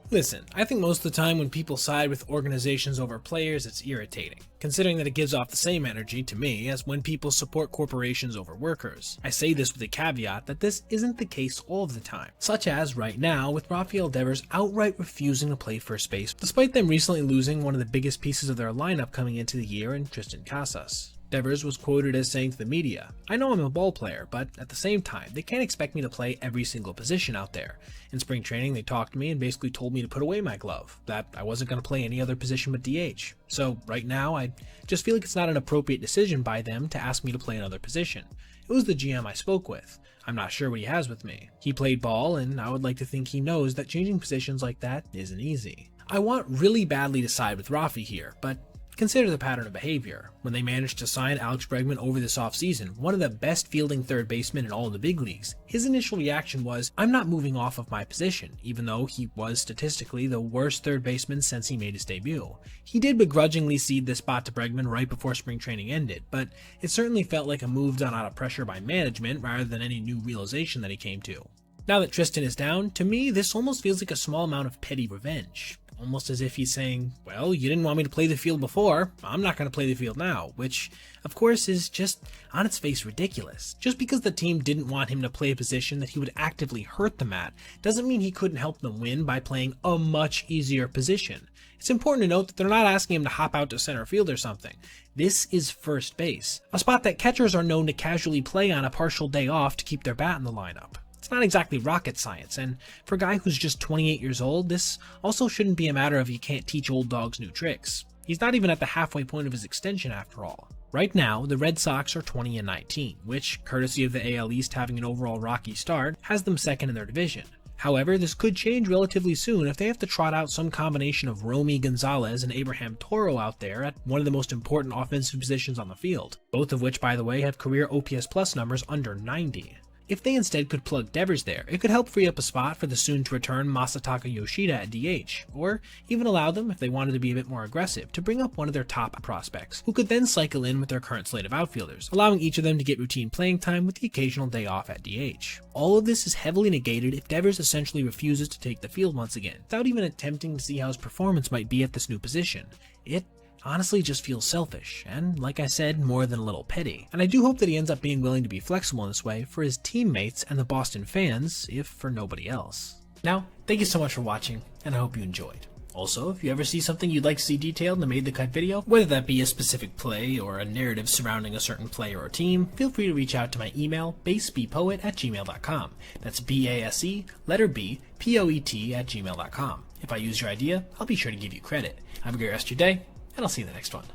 Listen, I think most of the time when people side with organizations over players, it's irritating, considering that it gives off the same energy to me as when people support corporations over workers. I say this with a caveat that this isn't the case all of the time, such as right now with Rafael Devers outright refusing to play first base, despite them recently losing one of the biggest pieces of their lineup coming into the year in Tristan Casas. Devers was quoted as saying to the media, "I know I'm a ball player, but at the same time, they can't expect me to play every single position out there. In spring training, they talked to me and basically told me to put away my glove, that I wasn't going to play any other position but DH. So right now, I just feel like it's not an appropriate decision by them to ask me to play another position. It was the GM I spoke with. I'm not sure what he has with me. He played ball, and I would like to think he knows that changing positions like that isn't easy." I want really badly to side with Rafi here, but consider the pattern of behavior. When they managed to sign Alex Bregman over this offseason, one of the best fielding third basemen in all of the big leagues, his initial reaction was, "I'm not moving off of my position," even though he was statistically the worst third baseman since he made his debut. He did begrudgingly cede this spot to Bregman right before spring training ended, but it certainly felt like a move done out of pressure by management rather than any new realization that he came to. Now that Tristan is down, to me this almost feels like a small amount of petty revenge. Almost as if he's saying, well, you didn't want me to play the field before, I'm not going to play the field now, which, of course, is just, on its face, ridiculous. Just because the team didn't want him to play a position that he would actively hurt them at, doesn't mean he couldn't help them win by playing a much easier position. It's important to note that they're not asking him to hop out to center field or something. This is first base, a spot that catchers are known to casually play on a partial day off to keep their bat in the lineup. It's not exactly rocket science, and for a guy who's just 28 years old, this also shouldn't be a matter of you can't teach old dogs new tricks. He's not even at the halfway point of his extension after all. Right now, the Red Sox are 20-19, which, courtesy of the AL East having an overall rocky start, has them second in their division. However, this could change relatively soon if they have to trot out some combination of Romy Gonzalez and Abraham Toro out there at one of the most important offensive positions on the field, both of which, by the way, have career OPS plus numbers under 90. If they instead could plug Devers there, it could help free up a spot for the soon-to-return Masataka Yoshida at DH, or even allow them, if they wanted to be a bit more aggressive, to bring up one of their top prospects, who could then cycle in with their current slate of outfielders, allowing each of them to get routine playing time with the occasional day off at DH. All of this is heavily negated if Devers essentially refuses to take the field once again, without even attempting to see how his performance might be at this new position. It honestly just feels selfish, and like I said, more than a little petty. And I do hope that he ends up being willing to be flexible in this way for his teammates and the Boston fans, if for nobody else. Now, thank you so much for watching, and I hope you enjoyed. Also, if you ever see something you'd like to see detailed in a Made the Cut video, whether that be a specific play or a narrative surrounding a certain player or team, feel free to reach out to my email, basebpoet@gmail.com. That's B-A-S-E, letter B, P-O-E-T @gmail.com. If I use your idea, I'll be sure to give you credit. Have a great rest of your day, and I'll see you in the next one.